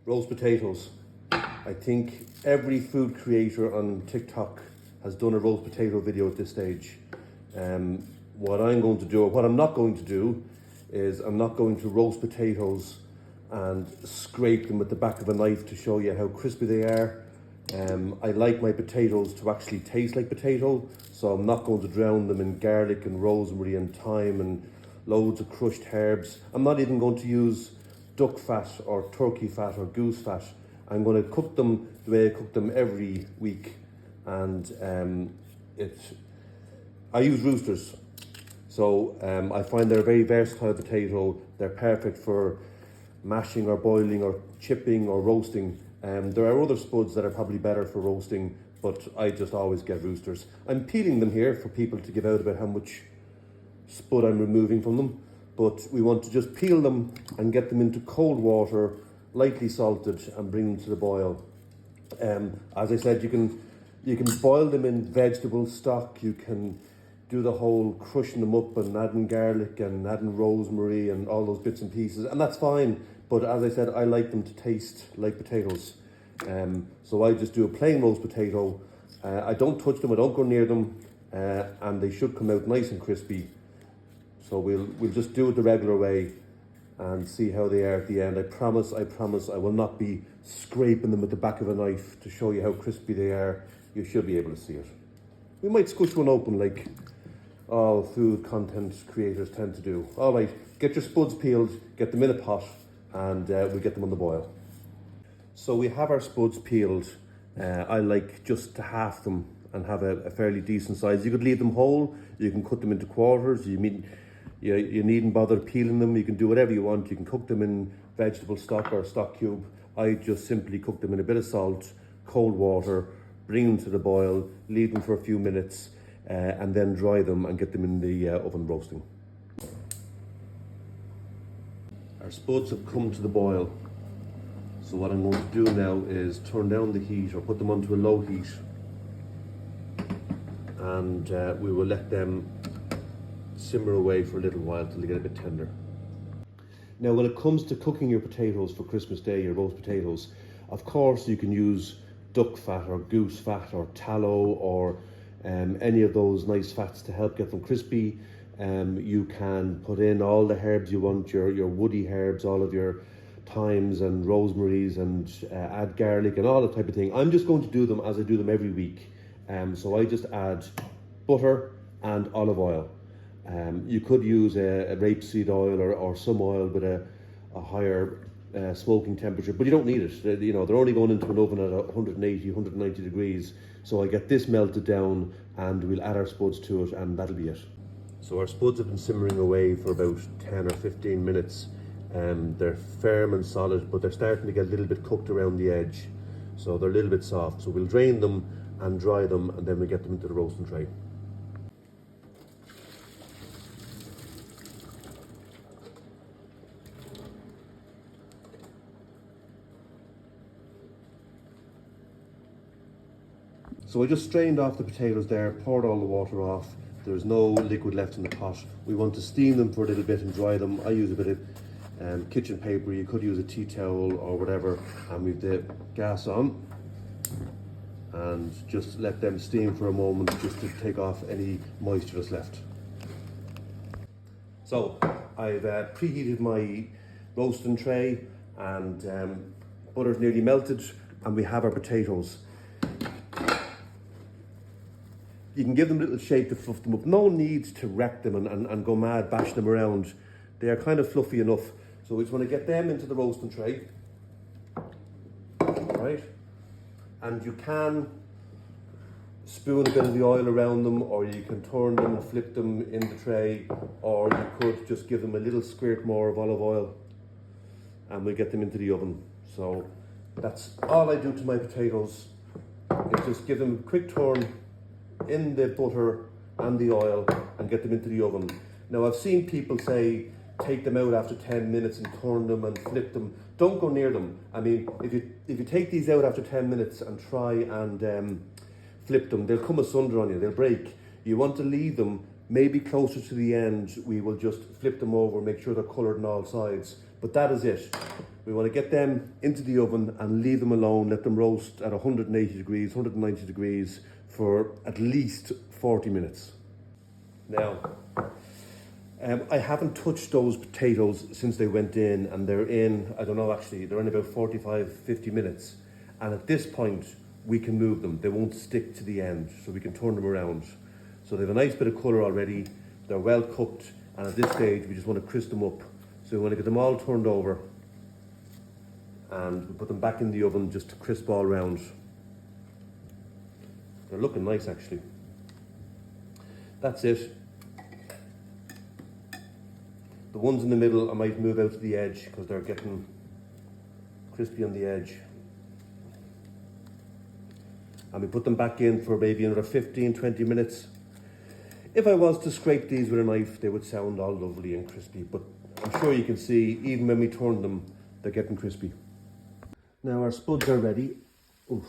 Roast potatoes. I think every food creator on TikTok has done a roast potato video at this stage. What I'm going to do, or what I'm not going to do, is I'm not going to roast potatoes and scrape them with the back of a knife to show you how crispy they are. I like my potatoes to actually taste like potato, so I'm not going to drown them in garlic and rosemary and thyme and loads of crushed herbs. I'm not even going to use duck fat or turkey fat or goose fat. I'm going to cook them the way I cook them every week, and I use roosters. So I find they're a very versatile potato. They're perfect for mashing or boiling or chipping or roasting. There are other spuds that are probably better for roasting, but I just always get roosters. I'm peeling them here for people to give out about how much spud I'm removing from them, but we want to just peel them and get them into cold water, lightly salted, and bring them to the boil. As I said, you can boil them in vegetable stock. You can do the whole crushing them up and adding garlic and adding rosemary and all those bits and pieces, and that's fine. But as I said, I like them to taste like potatoes. So I just do a plain roast potato. I don't touch them, I don't go near them, and they should come out nice and crispy. So we'll just do it the regular way and see how they are at the end. I promise I will not be scraping them with the back of a knife to show you how crispy they are. You should be able to see it. We might squish one open like all food content creators tend to do. All right, get your spuds peeled, get them in a pot, and we'll get them on the boil. So we have our spuds peeled. I like just to half them and have a fairly decent size. You could leave them whole, you can cut them into quarters, you needn't bother peeling them, you can do whatever you want. You can cook them in vegetable stock or stock cube. I just simply cook them in a bit of salt, cold water, bring them to the boil, leave them for a few minutes, and then dry them and get them in the oven roasting. Our spuds have come to the boil. So what I'm going to do now is turn down the heat or put them onto a low heat, and we will let them simmer away for a little while till they get a bit tender. Now when it comes to cooking your potatoes for Christmas Day, your roast potatoes, of course you can use duck fat or goose fat or tallow or any of those nice fats to help get them crispy. You can put in all the herbs you want, your woody herbs, all of your thymes and rosemaries, and add garlic and all that type of thing. I'm just going to do them as I do them every week. So I just add butter and olive oil. You could use a rapeseed oil or some oil with a higher smoking temperature, but you don't need it. They're only going into an oven at 180, 190 degrees. So I get this melted down and we'll add our spuds to it, and that'll be it. So our spuds have been simmering away for about 10 or 15 minutes. They're firm and solid, but they're starting to get a little bit cooked around the edge. So they're a little bit soft. So we'll drain them and dry them, and then we'll get them into the roasting tray. So I just strained off the potatoes there, poured all the water off. There's no liquid left in the pot. We want to steam them for a little bit and dry them. I use a bit of kitchen paper. You could use a tea towel or whatever, and we've the gas on. And just let them steam for a moment just to take off any moisture that's left. So I've preheated my roasting tray, and butter's nearly melted, and we have our potatoes. You can give them a little shape to fluff them up. No need to wreck them and go mad bashing them around. They are kind of fluffy enough. So we just want to get them into the roasting tray. Right? And you can spoon a bit of the oil around them, or you can turn them and flip them in the tray, or you could just give them a little squirt more of olive oil, and we'll get them into the oven. So that's all I do to my potatoes, is just give them a quick turn in the butter and the oil and get them into the oven. Now I've seen people say take them out after 10 minutes and turn them and flip them. Don't go near them. I mean, if you take these out after 10 minutes and try and flip them, they'll come asunder on you, they'll break. You want to leave them maybe closer to the end. We will just flip them over, make sure they're coloured on all sides. But that is it. We want to get them into the oven and leave them alone, let them roast at 180 degrees, 190 degrees for at least 40 minutes. Now, I haven't touched those potatoes since they went in, and they're in, I don't know actually, they're in about 45, 50 minutes. And at this point, we can move them. They won't stick to the end, so we can turn them around. So they have a nice bit of colour already, they're well cooked, and at this stage, we just want to crisp them up. So we want to get them all turned over, and we put them back in the oven just to crisp all round. They're looking nice actually. That's it. The ones in the middle I might move out to the edge because they're getting crispy on the edge. And we put them back in for maybe another 15-20 minutes. If I was to scrape these with a knife, they would sound all lovely and crispy, but I'm sure you can see, even when we turn them, they're getting crispy. Now our spuds are ready. Oof.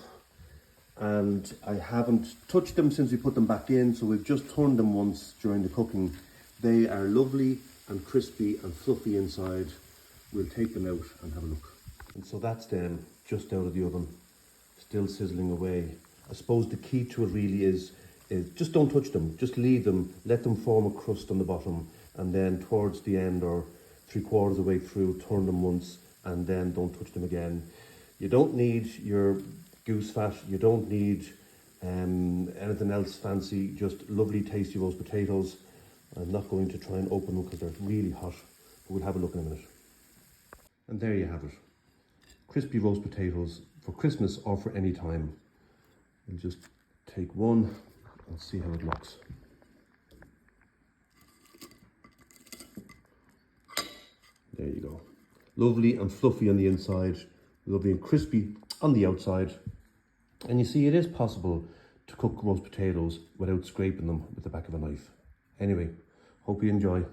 And I haven't touched them since we put them back in, so we've just turned them once during the cooking. They are lovely and crispy and fluffy inside. We'll take them out and have a look. And so that's them, just out of the oven, still sizzling away. I suppose the key to it really is just don't touch them, just leave them, let them form a crust on the bottom, and then towards the end or 3/4 of the way through, turn them once, and then don't touch them again. You don't need your goose fat, you don't need anything else fancy, just lovely tasty roast potatoes. I'm not going to try and open them because they're really hot, but we'll have a look in a minute. And there you have it. Crispy roast potatoes for Christmas or for any time. We'll just take one and see how it looks. There you go. Lovely and fluffy on the inside, lovely and crispy on the outside. And you see, it is possible to cook roast potatoes without scraping them with the back of a knife. Anyway, hope you enjoy.